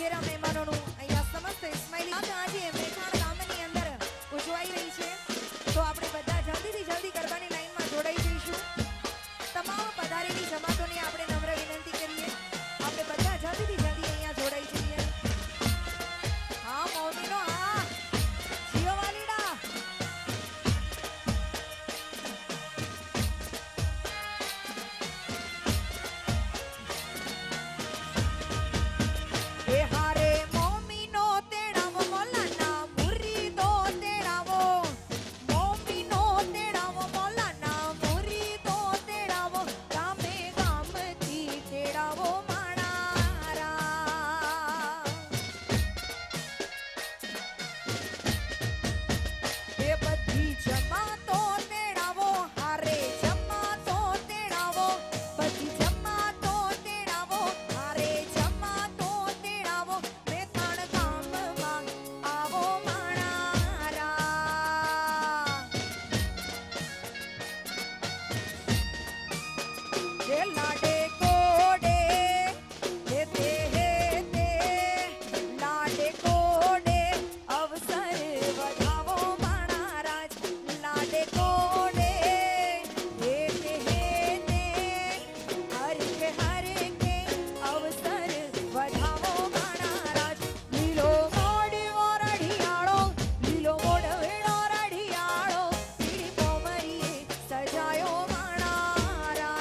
વગેરે મહેમાનોનું અહીંયા સમસ્ત ઇસ્માઇલી આજે મેથાણ ગામની અંદર ઉજવાઈ રહી છે. તો આપણે બધા જલ્દીથી જલ્દી ગરબાની લાઈનમાં જોડાઈ જઈશું. તમામ પધારેલી જમાતોને આપણે નમ્ર વિનંતી કરીએ, આપણે બધા જલ્દીથી જલ્દી અહીંયા જોડાઈ જઈએ. હા મૌમીનો હા જીઓ વાલીડા. એ હારે મૌમીનો તેડાવો મોલાના મુરીદો તેડાવો, મૌમીનો તેડાવો મોલાના મુરીદો તેડાવો, ગામે ગામથી તેડાવો માણારા. એ બધી જમાતો તેડાવો, હારે જમાતો તેડાવો, બધી જમાતો તેડાવો, હારે જમાતો તેડાવો, મેથાણ ગામમાં આવો માણારા. જે લાડે કોડે હેતે હેતે, લાડે કોડે અવસર વધાવો માણારાજ, લાડે કોડે હેતે હેતે, હરકે હરકે અવસર વધાવો માણારાજ. લીલો મોડવો રઢિયાળો, લીલો મોડવેળો રઢિયાળો, પીળી કોમરીએ સજાયો માણારા.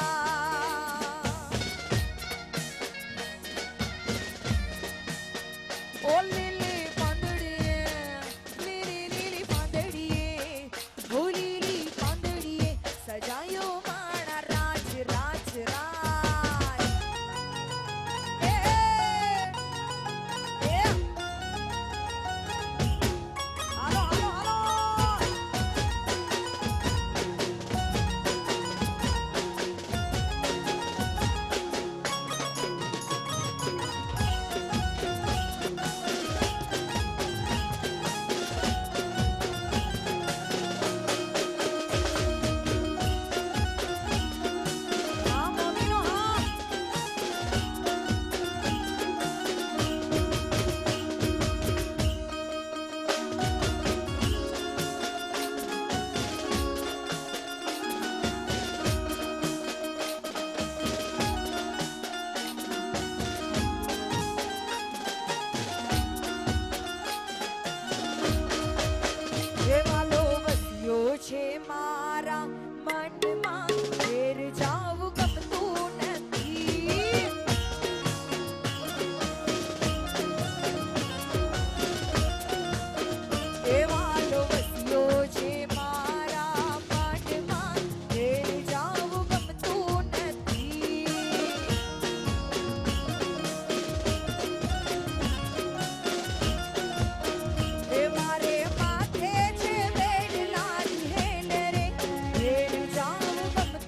ઓ લીલી પાંદડીએ, લીલી લીલી પાંદડીએ, ઓ લીલી પાંદડીએ સજાયો માણા રાજ રાજ રાજ. એ એ હાલો હાલો હાલો. હા મમ્મીનો હા. એવાલો વસ્યો છે મારા મનમાં, ઘેર જાવું ગમતું નથી. એવાલો વસ્યો છે મારા મનમાં, ઘેર જાવું ગમતું નથી. એ મારે માથે છે બેડલાની હેલ રે, ઘેર જાવું ગમતું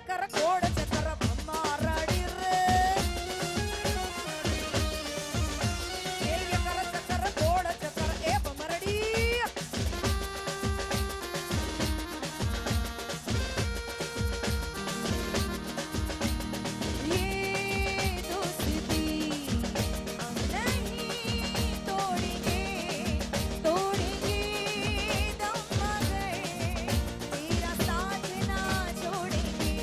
ચકર કોડ ચકર ભમારડી રે એ ચકર ચકર કોડ ચકર એ ભમરડી ये दोस्ती हम नहीं तोड़ेंगे तोड़ेंगे दम मगर तेरा साथ ना छोड़ेंगे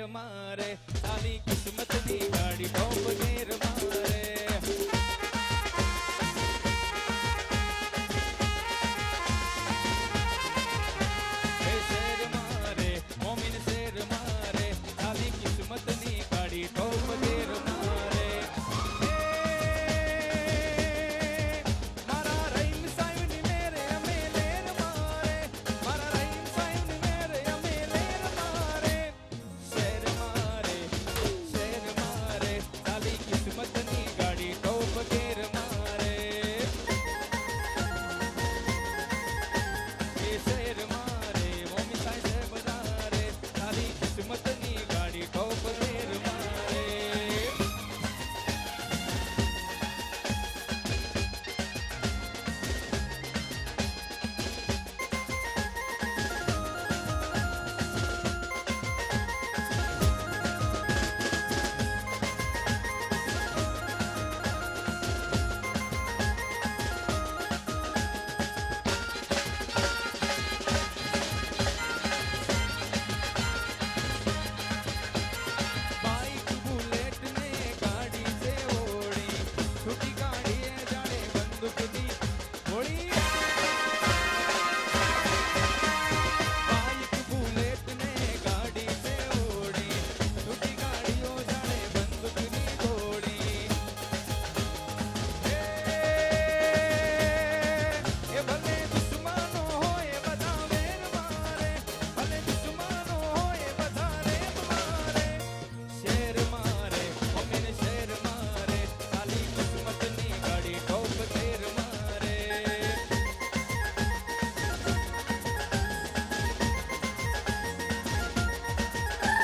મારે સાલી કિસ્મતની ગાડી ટોપ ગેર મારે એ શેર મારે મોમીન શેર મારે સાલી કિસ્મતની ગાડી ટોપ ગેર મારે મારા રહીમ સાહેબની મેરે અમે લેર મારે મારા રહીમ સાહેબની મેરે અમે લેર મારે શેર મારે સાલી કિસ્મતની ગાડી ટોપ ગેર મારે એ શેર મારે મોમી સાહેબ વધારે સાલી કિસ્મતની ગાડી ટોપ ગેર મારે બાઈક બુલેટ ને ગાડી છે ઓડી છૂટી ગાડીએ જાણે બંદૂકની ગોળી બાઈક બુલેટ ને ગાડી છે ઓડી છૂટી ગાડીઓ જાણે બંદૂકની ગોળી એ ભલે દુશ્મનો હોય બધા વેર મારે ભલે દુશ્મનો હોય બધા રેપ મારે શેર મારે અમીન શેર મારે સાલી કિસ્મતની ગાડી ટોપ ગેર મારે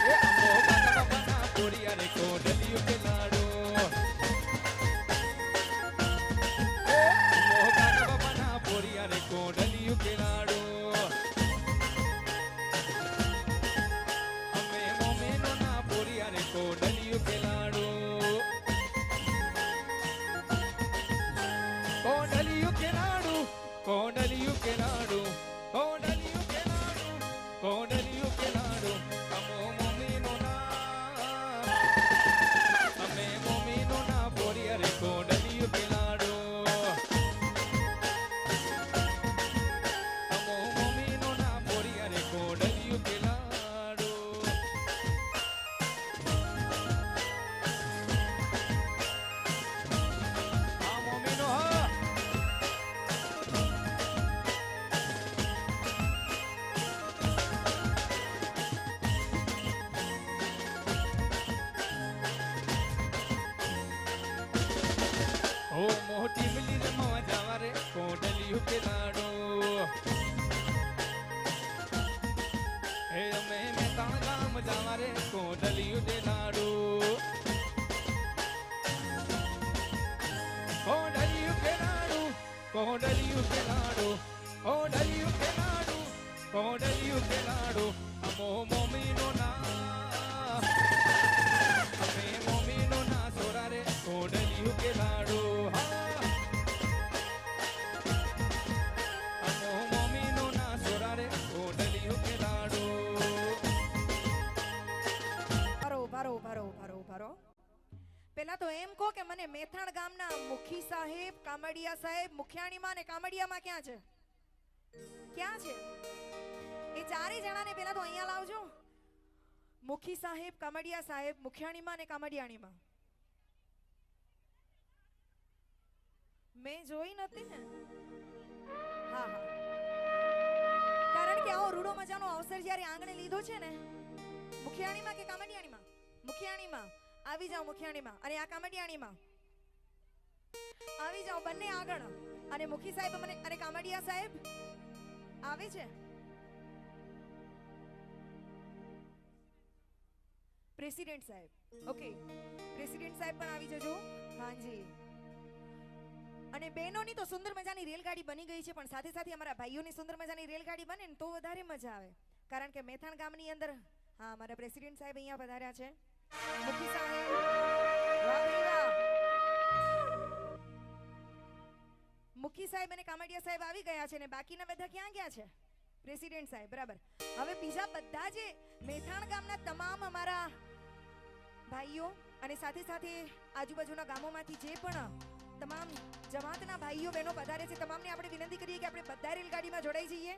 એ અમો બાના પોરિયા રે કોડલિયું કે લાડો મોહન બાબાના પોરિયા રે કોડલિયું કે લાડો અમે મોમેનોના પોરિયા રે કોડલિયું કે લાડો કોડલિયું કે લાડુ કોડલિયું કે લાડુ કોડલિયું કે લાડુ કોડલિયું કે લાડુ અમો મોમેનોના અમે મોમેનોના પોરિયા રે કોડલિયું કે લાડુ અમો મોમેનોના પોરિયા રે કોડલિયું કે લાડુ આ મોમેનો હા ઓ મોટી મિલી રે મવા જાવા રે કોડલિયું કે લાડો હે અમે મેતાણ ગામ જાવા રે કોડલિયું કે લાડો કોડલિયું કે લાડુ કોડલિયું કે લાડુ કોડલિયું કે લાડુ કોડલિયું કે લાડુ અમો મોમીનો ના અમે મોમીનો ના સોરા રે કોડલિયું કે લાડુ હા અમો મોમીનો ના સોરા રે કોડલિયું કે લાડુ ભરો પેલા તો એમ કહો કે મને મેથાણ ગામના મુખી સાહેબ કામડિયા સાહેબ મુખિયાણીમાં ને કામડિયામાં ક્યાં છે ક્યાં છે એ ચારે જણાને પેલા તો અહીંયા લાવજો મુખી સાહેબ કામડિયા સાહેબ મુખિયાણીમાં ને કામડિયાણીમાં મેં જોઈ નથી ને હા હા કારણ કે આવો રૂડો મજાનો અવસર જ્યારે આંગણે લીધો છે ને મુખિયાણીમાં કે કામડિયાણીમાં મુખિયાણીમાં આવી જાઓ મુખિયાણીમાં અને આ કામડિયાણીમાં આવી જાઓ બંને આગળ અને મુખી સાહેબ અને કામડિયા સાહેબ આવે છે પ્રેસિડેન્ટ સાહેબ ઓકે પ્રેસિડેન્ટ સાહેબ પણ આવી જજો હાજી અને બહેનોની તો સુંદર મજાની રેલગાડી બની ગઈ છે પણ સાથે સાથે અમારા ભાઈઓની સુંદર મજાની રેલગાડી બને ને તો વધારે મજા આવે કારણ કે મેથાણ ગામની અંદર હા અમારા પ્રેસિડેન્ટ સાહેબ અહીંયા પધાર્યા છે મુખી સાહેબ વાહ ભાઈ વાહ મુખી સાહેબ અને કામડિયા સાહેબ આવી ગયા છે ને બાકીના બધા ક્યાં ગયા છે પ્રેસિડેન્ટ સાહેબ, બરાબર. હવે બીજા બધા જે મેથાણ ગામના તમામ અમારા ભાઈઓ અને સાથે સાથે આજુબાજુના ગામોમાંથી જે પણ તમામ જમાતના ભાઈઓ બહેનો પધારે છે, તમામને આપણે વિનંતી કરીએ કે આપણે બધા રેલગાડીમાં જોડાઈ જઈએ.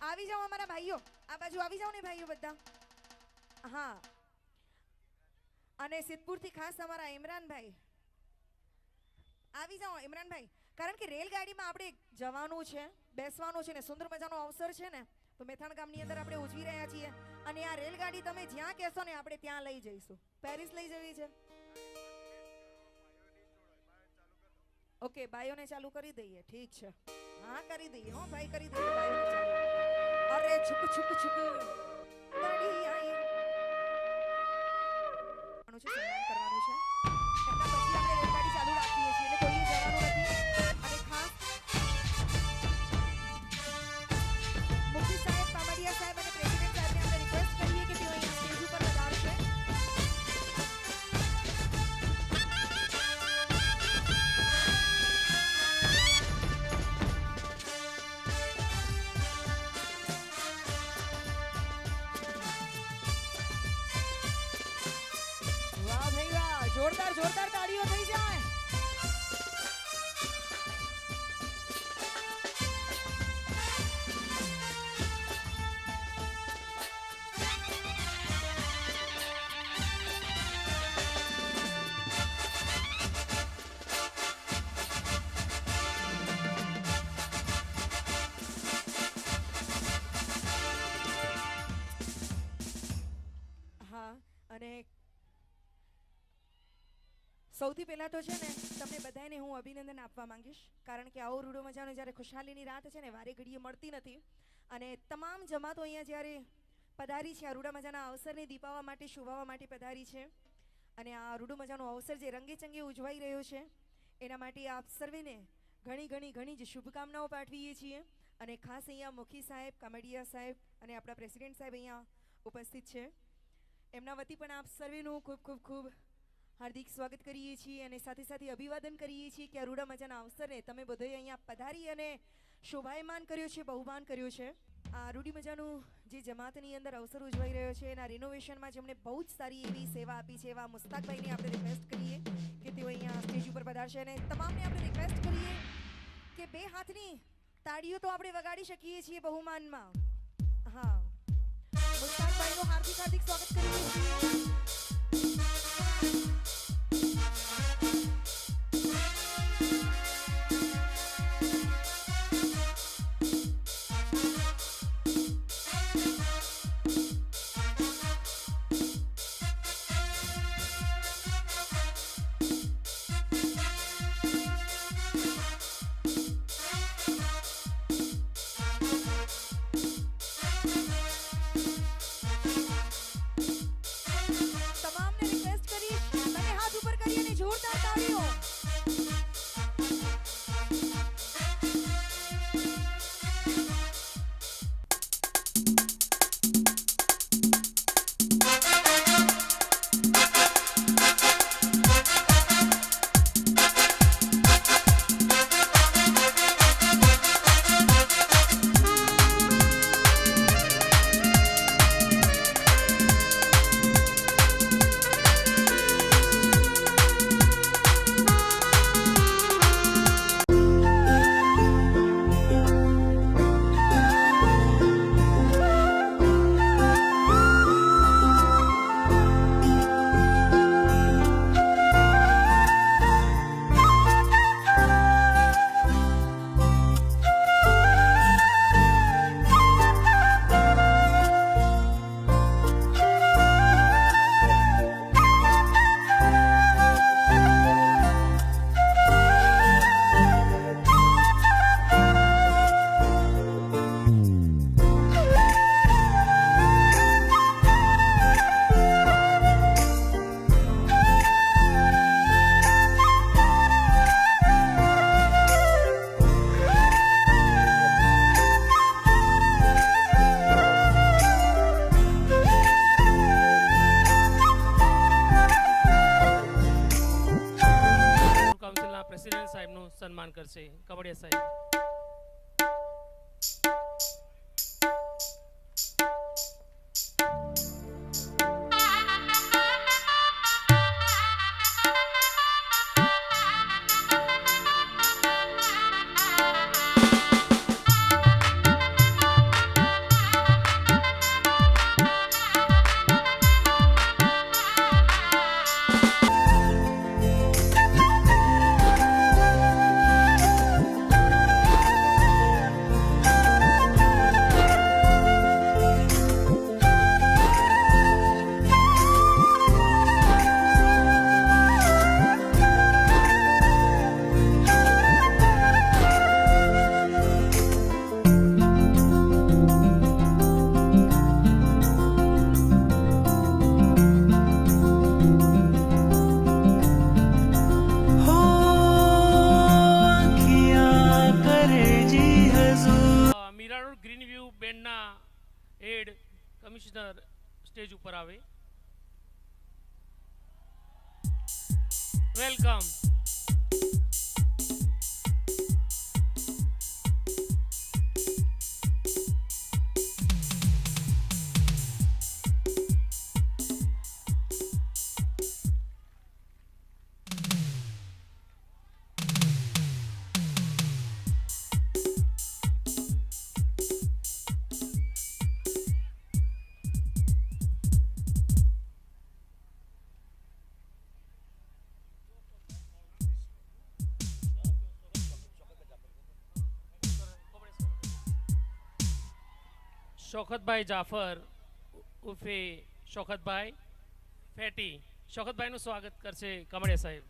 આવી જાઓ અમારા ભાઈઓ, આ બાજુ આવી જાઓ ને ભાઈઓ બધા. હા, અને સિદ્ધપુરથી ખાસ અમારા ઇમરાનભાઈ આવી જાઓ. ઇમરાનભાઈ, કારણ કે રેલગાડીમાં આપણે જવાનું છે, બેસવાનું છે ને સુંદર મજાનો અવસર છે ને, તો મેથાણ ગામની અંદર આપણે ઉજવી રહ્યા છીએ. અને આ રેલગાડી તમે જ્યાં કહેશો ને આપણે ત્યાં લઈ જઈશું. પેરિસ લઈ જવી છે? ઓકે, બાયોને ચાલુ કરી દઈએ. ઠીક છે, હા કરી દઈએ. હો ભાઈ, કરી દઈએ બાયોને ચાલુ. અરે છુક છુક છુક ગાડી આઈ. સન્માન કરવાનું છે. એના પછી આપણે રેલગાડી ચાલુ રાખીએ છીએ, એટલે કોઈએ જવાનું નથી. અને ખાસ મુખ્ય સાહેબ, પામડિયા સાહેબ અને પ્રેસિડેન્ટ સાહેબને આપણે રિક્વેસ્ટ કરીએ કે તેઓ અહીંયા સ્ટેજ ઉપર પધારશે. વાહ ભાઈ વાહ, જોરદાર જોરદાર તાળીઓ થઈ જાય. હા, અને સૌથી પહેલા તો છે ને તમને બધાને હું અભિનંદન આપવા માંગીશ, કારણ કે આવો રૂડો મજાનો જ્યારે ખુશહાલીની રાત છે ને વારે ઘડીએ મળતી નથી. અને તમામ જમાતો અહીંયા જ્યારે પધારી છે, આ રૂડા મજાના અવસરને દીપાવવા માટે, શુભાવવા માટે પધારી છે. અને આ રૂડો મજાનો અવસર જે રંગે ચંગે ઉજવાઈ રહ્યો છે, એના માટે આપ સર્વેને ઘણી ઘણી ઘણી જ શુભકામનાઓ પાઠવીએ છીએ. અને ખાસ અહીંયા મુખી સાહેબ, કામડિયા સાહેબ અને આપણા પ્રેસિડેન્ટ સાહેબ અહીંયા ઉપસ્થિત છે. એમના વતી પણ આપ સર્વેનું ખૂબ ખૂબ ખૂબ હાર્દિક સ્વાગત કરીએ છીએ અને સાથે સાથે અભિવાદન કરીએ છીએ કે આ રૂડા મજાના અવસરને તમે બધાએ અહીંયા પધારી અને શોભાયમાન કર્યો છે, બહુમાન કર્યો છે. આ રૂડી મજાનું જે જમાતની અંદર અવસર ઉજવાઈ રહ્યો છે, એના રિનોવેશનમાં જેમણે બહુ જ સારી એવી સેવા આપી છે, એવા મુસ્તાકભાઈને આપણે રિક્વેસ્ટ કરીએ કે તેઓ અહીંયા સ્ટેજ ઉપર પધારશે. અને તમામને આપણે રિક્વેસ્ટ કરીએ કે બે હાથની તાળીઓ તો આપણે વગાડી શકીએ છીએ બહુમાનમાં. હા, મુસ્તાકભાઈનું હાર્દિક હાર્દિક સ્વાગત કરીએ છીએ. બેન્ડના હેડ કમિશનર સ્ટેજ ઉપર આવે. વેલકમ. શોકતભાઈ જાફર ઉર્ફે શોકતભાઈ ફેટી, શોકતભાઈનું સ્વાગત કરશે કામડિયા સાહેબ.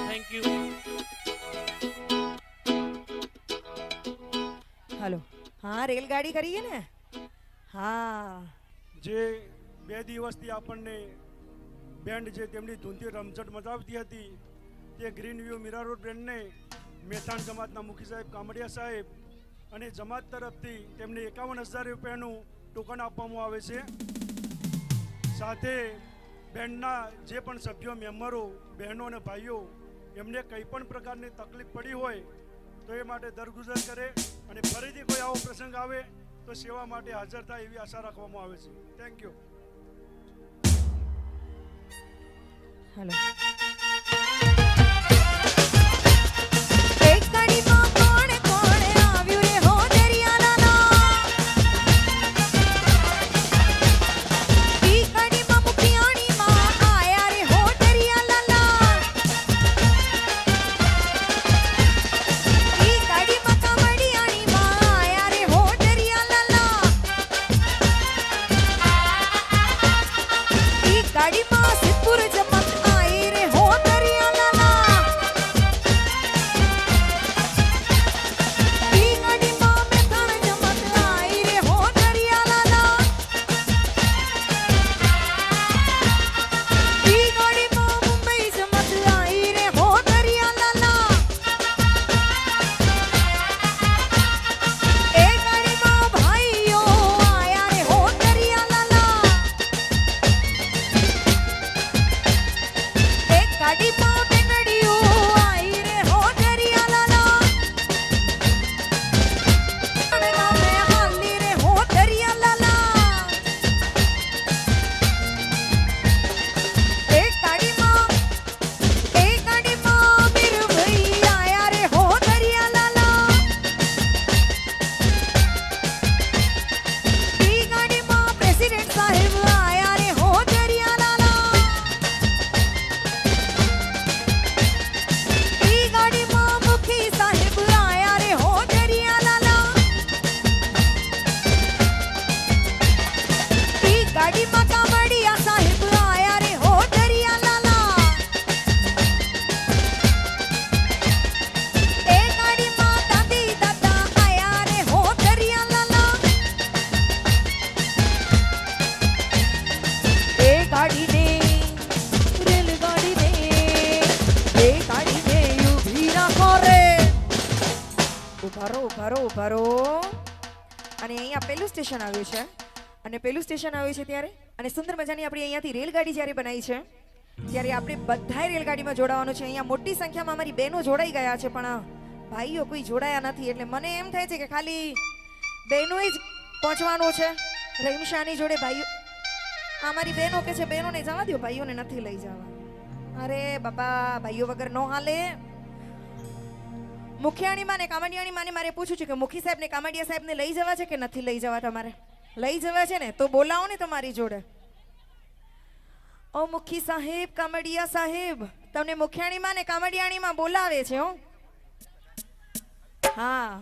Thank you. હલો, હા રેલગાડી કરીએ ને. હા જે 2 દિવસથી આપણને બેન્ડ જે તેમની ધૂનથી રમઝટ મચાવતી હતી તે ગ્રીન વ્યૂ મીરા રોડ બેન્ડને મહેસાણ જમાતના મુખી સાહેબ કામડિયા સાહેબ અને જમાત તરફથી તેમને 51,000 રૂપિયાનું ટોકન આપવામાં આવે છે. સાથે બેન્ડના જે પણ સભ્યો મેમ્બરો બહેનો અને ભાઈઓ એમને કંઈ પણ પ્રકારની તકલીફ પડી હોય તો એ માટે દરગુજર કરે અને ફરીથી કોઈ આવો પ્રસંગ આવે તો સેવા માટે હાજર થાય એવી આશા રાખવામાં આવે છે. Thank you. હલો. એક ગાડીમાં કોણ કોણ આવ્યું રે હો દરિયાના. ઈ ગાડીમાં મુખિયાણીમાં આયા રે હો દરિયાના. ઈ ગાડીમાં કામડિયાણીમાં આયા રે હો દરિયાના. ઈ ગાડીમાં સિદ્ધપુર જમત આઈ રે હો દરિયાના. ઈ ગાડીમાં મહેસાણ જમત આઈ રે હો દરિયાના. ઈ ગાડીમાં મુંબઈ જમત આઈ રે હો દરિયાના. એ ગાડીમાં ભાઈઓ આયા રે હો દરિયાના. એક ગાડીમાં બેનડીઓ આઈ રે હો દરિયાલાલા. ગામે હાલી રે હો દરિયાલાલા. એક ગાડીમાં મીરભાઈ આયા રે હો દરિયાલાલા. ઈ ગાડીમાં પ્રેસિડેન્ટ સાહેબ આયા રે હો દરિયાલાલા. ઈ ગાડીમાં મુખી સાહેબ આયા રે હો દરિયાલાલા. ઈ ગાડીમાં કામડિયા સાહેબ આયા રે હો દરિયાલાલા. એ ગાડીમાં દાદી દાદા આયા રે હો દરિયાલાલા. એ ગાડીને રેલગાડીને એ ગાડીને ઊભી રાખો રે. ઉભા રહો, ઉભા રહો, ઉભા રહો. અને અહીંયા પેલું સ્ટેશન આવ્યું છે અને પેલું સ્ટેશન આવ્યું છે ત્યારે અને સુંદર મજાની આપણી અહીંયાથી રેલગાડી જ્યારે બનાવી છે ત્યારે આપણે બધાય રેલગાડીમાં જોડાવાનું છે. અહીંયા મોટી સંખ્યામાં અમારી બહેનો જોડાઈ ગયા છે પણ ભાઈઓ કોઈ જોડાયા નથી એટલે મને એમ થાય છે કે ખાલી બહેનો જ પહોંચવાનું છે રહીમશાની જોડે. ભાઈઓ અમારી બહેનો કે છે બહેનોને જવા દો, ભાઈઓને નથી લઈ જવા. અરે બાપા, ભાઈઓ વગર નો હાલે. મુખિયાણીમાં ને કામડિયાણીમાં ને મારે પૂછું છું કે મુખી સાહેબ ને કામડિયા સાહેબ ને લઈ જવા છે કે નથી લઈ જવા? તમારે લઈ જવા છે ને તો બોલાવો ને તમારી જોડે. ઓ મુખી સાહેબ, કામડિયા સાહેબ, તમને મુખિયાણીમાં ને કામડિયાણીમાં બોલાવે છે. હો હા,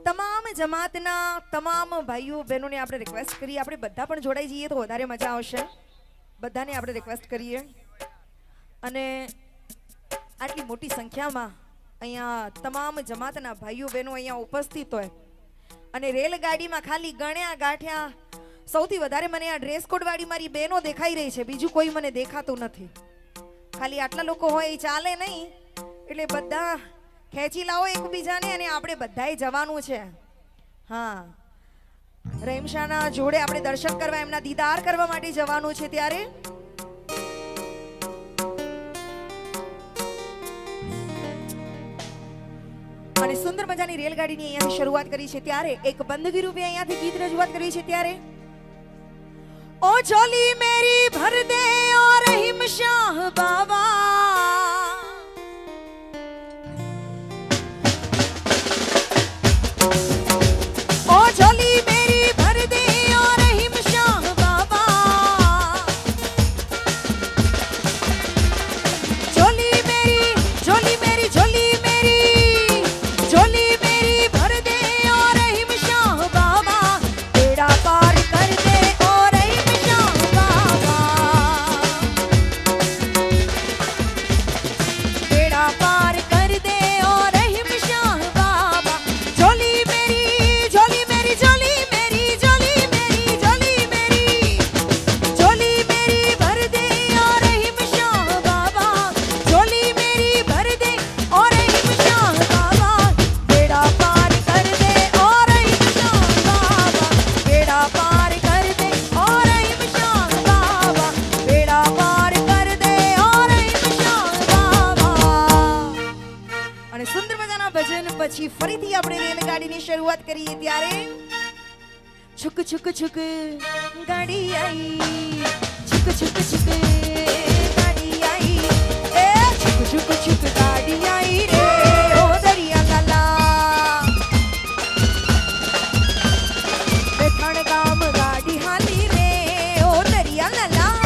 તમામ જમાતના તમામ ભાઈઓ બહેનોને આપણે રિક્વેસ્ટ કરીએ, આપણે બધા પણ જોડાઈ જઈએ તો વધારે મજા આવશે. બધાને આપણે રિક્વેસ્ટ કરીએ. અને આટલી મોટી સંખ્યામાં અહીંયા તમામ જમાતના ભાઈઓ બહેનો અહીંયા ઉપસ્થિત હોય અને રેલગાડીમાં ખાલી ગણ્યા ગાંઠ્યા સૌથી વધારે મને આ ડ્રેસ કોડ વાળી મારી બહેનો દેખાઈ રહી છે, બીજું કોઈ મને દેખાતું નથી. ખાલી આટલા લોકો હોય એ ચાલે નહીં, એટલે બધા ખેંચી લાવો એકબીજાને અને આપણે બધાએ જવાનું છે. હા, રહીમશાના જોડે આપણે દર્શન કરવા, એમના દીદાર કરવા માટે જવાનું છે. ત્યારે અને સુંદર મજાની રેલગાડીની અહીંયાથી શરૂઆત કરી છે. ત્યારે એક બંદગી રૂપે અહીંયાથી ગીત રજૂઆત કરી છે. ત્યારે ઓ ચોલી મેરી ભર દે ઓ રહીમ શાહ બાબા, ओ झोली मेरी भर दे ओ रहीम शाह बाबा, झोली मेरी झोली मेरी झोली मेरी झोली मेरी भर दे ओ रहीम शाह बाबा, बेड़ा पार कर दे ओ रहीम शाह बाबा, बेड़ा पार कर दे ओ रहीम शाह बाबा, झोली मेरी झोली मेरी झोली मेरी झोली मेरी झोली मेरी झोली मेरी भर दे ओ रहीम शाह बाबा, झोली मेरी भर दे ओ रहीम शाह बाबा, बेड़ा पार कर दे ओ रहीम शाह बाबा, बेड़ा पार कर दे ओ रहीम शाह बाबा, बेड़ा पार कर दे ओ रहीम शाह બાબા. અને સુંદર મજાના ભજન પછી ફરીથી આપણે રેલગાડીની શરૂઆત કરીએ. ત્યારે છુક છુક છુક ગાડી આવી, છુક છુક છુક ગાડી આવી, એ છુક છુક છુક ગાડી આવી રે ઓ દરિયા લાલા, બેઠાણ ગામ ગાડી હાલી રે ઓ દરિયા લાલા,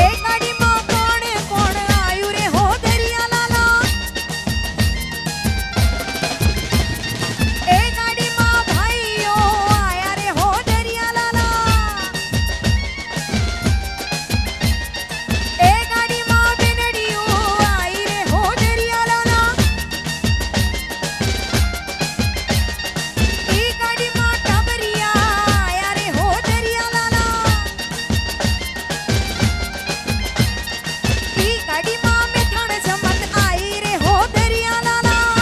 એ ગાડીમાં કોણ કોણ આયુ રે હો દરિયા લાલા, એ ગાડીમાં ભાઈઓ આયા રે હો દરિયા લાલા, એ ગાડીમાં બેનડીઓ આઈ રે હો દરિયા લાલા, એ ગાડીમાં ટાબરિયા આયા રે હો દરિયા લાલા, ઈ ગાડીમાં મેઠાણ જમત આઈ રે હો દરિયા લાલા,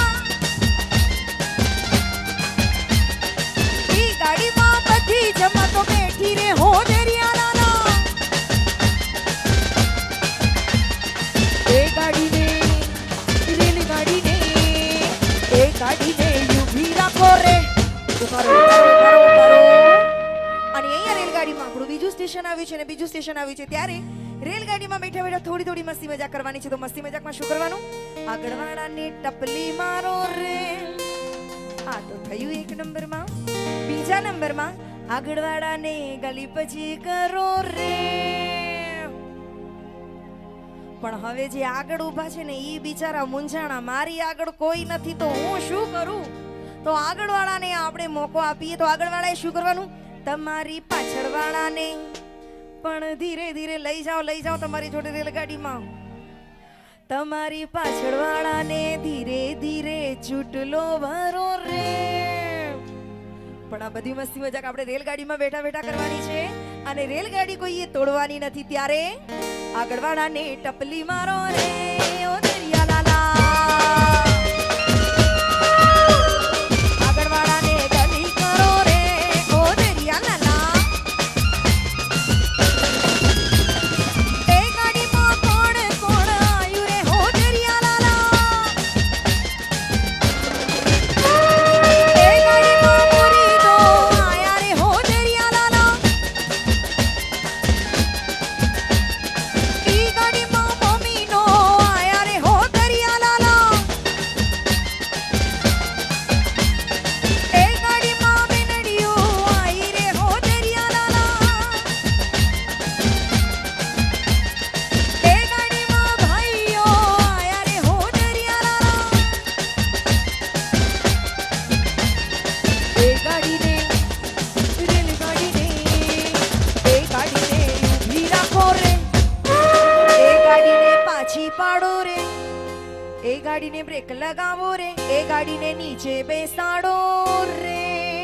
ઈ ગાડીમાં બધી જમતો બેઠી રે હો દરિયા લાલા, એ ગાડીને રેલગાડીને એ ગાડીને ઊભી રાખો રે, ઉભારો ઉભારો ઉભારો ઉભારો. અને અહીંયા રેલગાડીમાં આપણું બીજું સ્ટેશન આવ્યું છે અને બીજું સ્ટેશન આવ્યું છે. ત્યારે રેલગાડીમાં બેઠા બેઠા થોડી થોડી મસ્તી મજાક કરવાની છે. તો મસ્તી મજાકમાં શું કરવાનું? આગળવાળાને ટપલી મારો રે, આ તો થયું એક નંબરમાં. બીજા નંબરમાં આગળવાળાને ગલી પછી કરો રે. પણ હવે જે આગળ ઊભા છે ને ઈ બિચારા મૂંઝાણા, મારી આગળ કોઈ નથી તો હું શું કરું? તો આગળવાળાને આપણે મોકો આપીએ. તો આગળવાળાએ શું કરવાનું? તમારી પાછળવાળાને પણ ધીરે ધીરે લઈ જાઓ તમારી જોડે રેલગાડીમાં. તમારી પાછળવાળાને ધીરે ધીરે ચૂંટલો ભરો રે. પણ આ બધી મસ્તી મજાક આપણે રેલગાડીમાં બેઠા બેઠા કરવાની છે અને રેલગાડી કોઈએ તોડવાની નથી. ત્યારે આગળવાળાને ટપલી મારો રે ઓ દરિયા લાલા, આગળવાળાને ગલી કરો રે ઓ દરિયા લાલા, એ ગાડીમાં કોણ કોણ આયુ રે હો દરિયા ગાડીને બ્રેક લગાવો રે, એ ગાડીને નીચે બેસાડો રે.